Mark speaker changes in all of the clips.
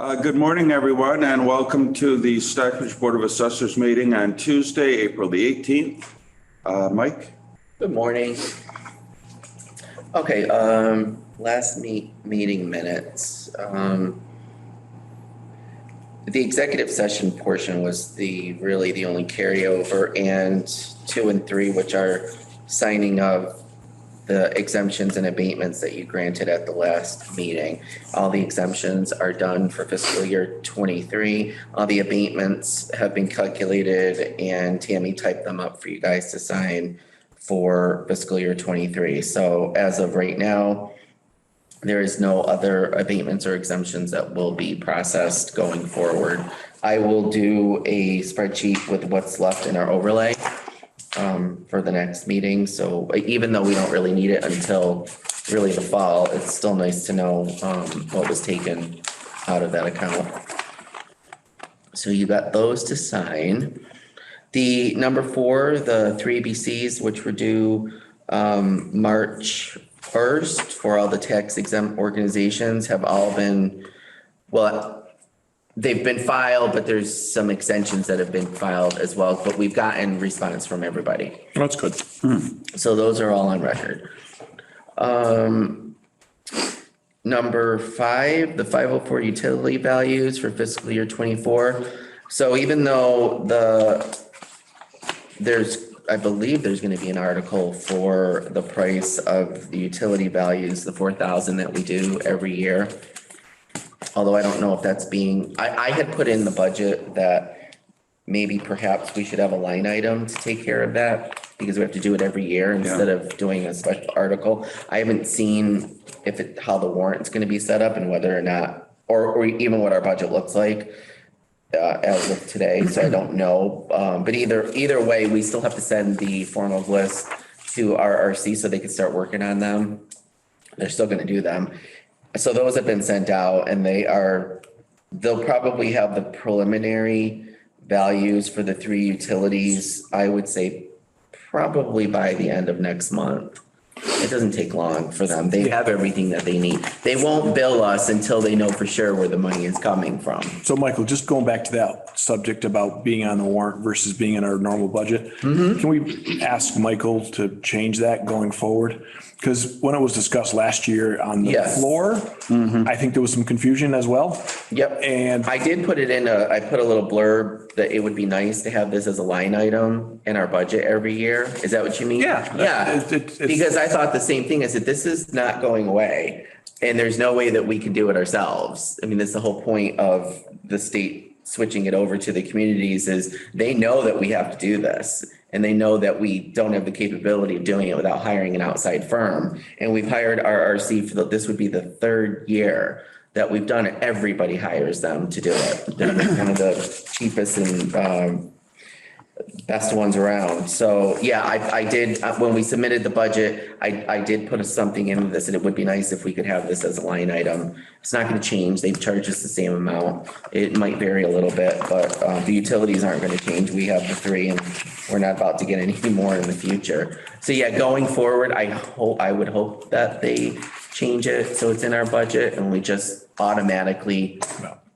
Speaker 1: Good morning, everyone, and welcome to the Stockbridge Board of Assessors meeting on Tuesday, April the 18th. Mike?
Speaker 2: Good morning. Okay, last meeting minutes. The executive session portion was really the only carryover, and 2 and 3, which are signing of the exemptions and abatements that you granted at the last meeting. All the exemptions are done for fiscal year 23. All the abatements have been calculated and Tammy typed them up for you guys to sign for fiscal year 23. So as of right now, there is no other abatements or exemptions that will be processed going forward. I will do a spreadsheet with what's left in our overlay for the next meeting. So even though we don't really need it until really the fall, it's still nice to know what was taken out of that account. So you got those to sign. The number 4, the 3 ABCs, which were due March 1st for all the tax exempt organizations, have all been, well, they've been filed, but there's some extensions that have been filed as well, but we've gotten response from everybody.
Speaker 3: That's good.
Speaker 2: So those are all on record. Number 5, the 504 utility values for fiscal year 24. So even though I believe there's going to be an article for the price of the utility values, the 4,000 that we do every year. Although I don't know if that's I had put in the budget that maybe perhaps we should have a line item to take care of that because we have to do it every year instead of doing a special article. I haven't seen how the warrant's going to be set up and whether or not, or even what our budget looks like as of today. So I don't know. But either way, we still have to send the form of list to RRC so they can start working on them. They're still going to do them. So those have been sent out and they'll probably have the preliminary values for the 3 utilities, I would say probably by the end of next month. It doesn't take long for them. They have everything that they need. They won't bill us until they know for sure where the money is coming from.
Speaker 3: So Michael, just going back to that subject about being on the warrant versus being in our normal budget. Can we ask Michael to change that going forward? Because when it was discussed last year on the floor, I think there was some confusion as well.
Speaker 2: Yep. And I did put it in I put a little blurb that it would be nice to have this as a line item in our budget every year. Is that what you mean?
Speaker 3: Yeah.
Speaker 2: Yeah. Because I thought the same thing. I said, this is not going away and there's no way that we can do it ourselves. I mean, that's the whole point of the state switching it over to the communities is they know that we have to do this. And they know that we don't have the capability of doing it without hiring an outside firm. And we've hired RRC this would be the 3rd year that we've done it. Everybody hires them to do it. They're kind of the cheapest and best ones around. So yeah, I did, when we submitted the budget, I did put something in this and it would be nice if we could have this as a line item. It's not going to change. They've charged us the same amount. It might vary a little bit, but the utilities aren't going to change. We have the 3 and we're not about to get any more in the future. So yeah, going forward, I would hope that they change it so it's in our budget and we just automatically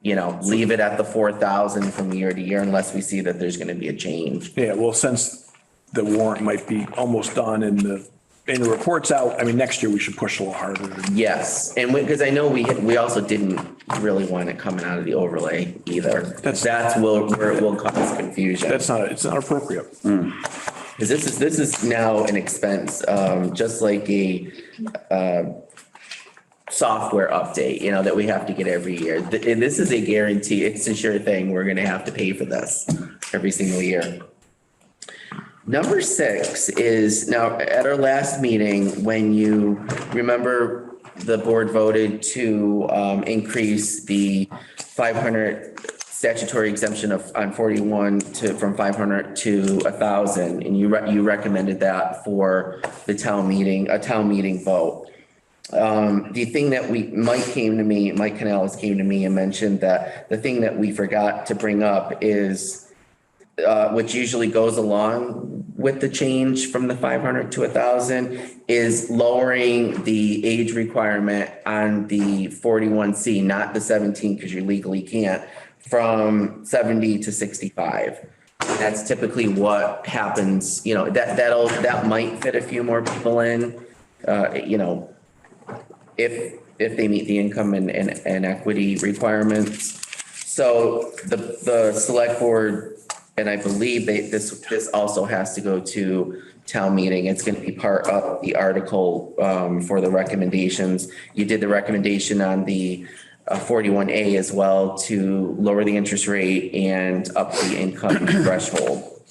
Speaker 2: leave it at the 4,000 from year to year unless we see that there's going to be a change.
Speaker 3: Yeah, well, since the warrant might be almost done and the report's out, I mean, next year we should push a little harder.
Speaker 2: Yes, and because I know we also didn't really want it coming out of the overlay either. That's where it will cause confusion.
Speaker 3: It's not appropriate.
Speaker 2: Because this is now an expense, just like a software update, that we have to get every year. And this is a guarantee. It's a sure thing. We're going to have to pay for this every single year. Number 6 is now at our last meeting, when you remember the board voted to increase the 500 statutory exemption on 41 from 500 to 1,000. And you recommended that for the town meeting vote. The thing that Mike Canales came to me and mentioned that the thing that we forgot to bring up is which usually goes along with the change from the 500 to 1,000, is lowering the age requirement on the 41C, not the 17, because you legally can't, from 70 to 65. That's typically what happens, that might fit a few more people in, if they meet the income and equity requirements. So the select board, and I believe this also has to go to town meeting. It's going to be part of the article for the recommendations. You did the recommendation on the 41A as well to lower the interest rate and up the income threshold.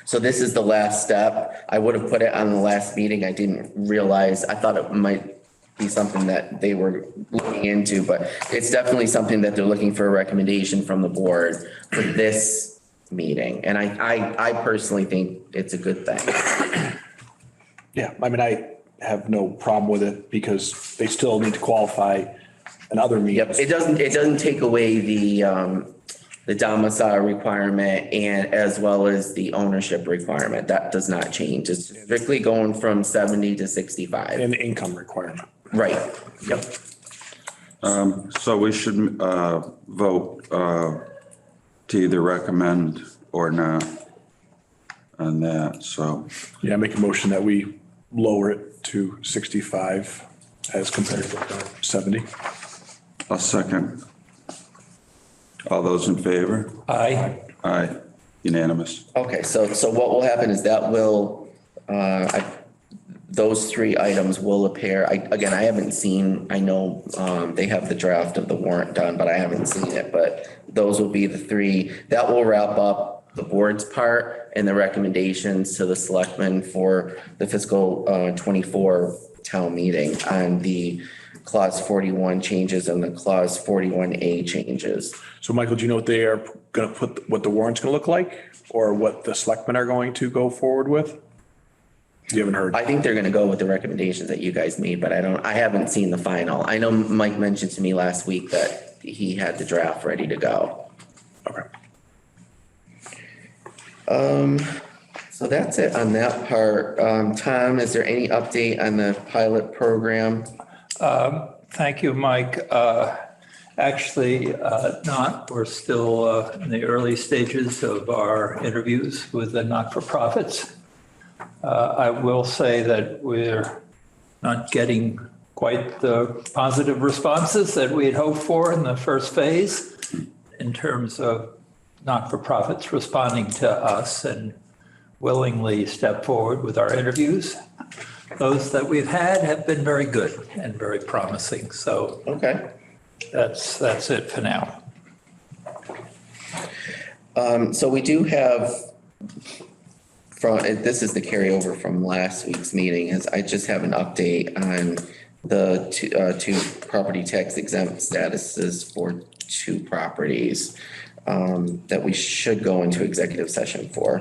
Speaker 2: So this is the last step. I would have put it on the last meeting. I didn't realize, I thought it might be something that they were looking into, but it's definitely something that they're looking for a recommendation from the board for this meeting. And I personally think it's a good thing.
Speaker 3: Yeah, I mean, I have no problem with it because they still need to qualify in other meetings.
Speaker 2: Yep, it doesn't take away the domicile requirement and as well as the ownership requirement. That does not change. It's strictly going from 70 to 65.
Speaker 3: And the income requirement.
Speaker 2: Right, yep.
Speaker 1: So we should vote to either recommend or not on that, so.
Speaker 3: Yeah, make a motion that we lower it to 65 as compared to 70.
Speaker 1: A second. All those in favor?
Speaker 4: Aye.
Speaker 1: Aye, unanimous.
Speaker 2: Okay, so what will happen is that will, those three items will appear. I haven't seen, I know they have the draft of the warrant done, but I haven't seen it. But those will be the three. That will wrap up the board's part and the recommendations to the selectmen for the fiscal 24 town meeting on the clause 41 changes and the clause 41A changes.
Speaker 3: So Michael, do you know what they are going to put, what the warrant's going to look like or what the selectmen are going to go forward with? You haven't heard?
Speaker 2: I think they're gonna go with the recommendations that you guys made, but I haven't seen the final. I know Mike mentioned to me last week that he had the draft ready to go.
Speaker 3: Okay.
Speaker 2: So that's it on that part. Tom, is there any update on the pilot program?
Speaker 4: Thank you, Mike. Actually, not. We're still in the early stages of our interviews with the not-for-profits. I will say that we're not getting quite the positive responses that we had hoped for in the first phase in terms of not-for-profits responding to us and willingly step forward with our interviews. Those that we've had have been very good and very promising. So
Speaker 2: Okay.
Speaker 4: that's it for now.
Speaker 2: So we do have this is the carryover from last week's meeting, is I just have an update on the two property tax exempt statuses for two properties that we should go into executive session for.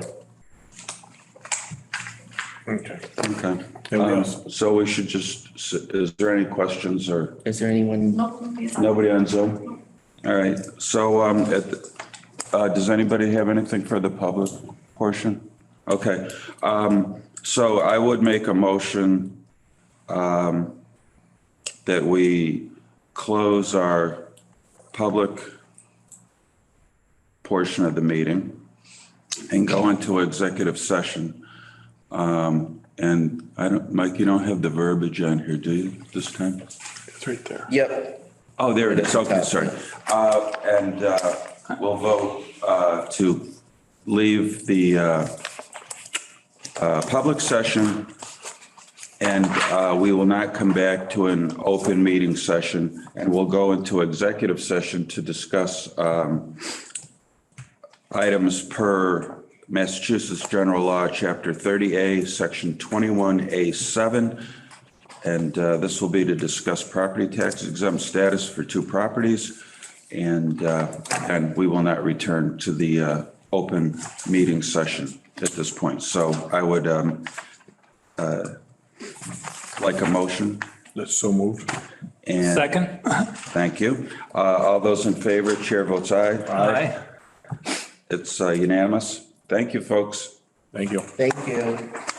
Speaker 3: Okay.
Speaker 1: Okay. So we should just, is there any questions or?
Speaker 2: Is there anyone?
Speaker 1: Nobody on Zoom? All right. So does anybody have anything for the public portion? Okay. So I would make a motion that we close our public portion of the meeting and go into executive session. And Mike, you don't have the verbiage on here, do you, this time?
Speaker 3: It's right there.
Speaker 2: Yep.
Speaker 1: Oh, there it is. Okay, sorry. And we'll vote to leave the public session, and we will not come back to an open meeting session, and we'll go into executive session to discuss items per Massachusetts General Law, Chapter 30A, Section 21A7. And this will be to discuss property tax exempt status for two properties. And we will not return to the open meeting session at this point. So I would like a motion.
Speaker 3: That's so moved.
Speaker 1: And
Speaker 4: Second?
Speaker 1: thank you. All those in favor, chair votes aye.
Speaker 4: Aye.
Speaker 1: It's unanimous. Thank you, folks.
Speaker 3: Thank you.
Speaker 2: Thank you.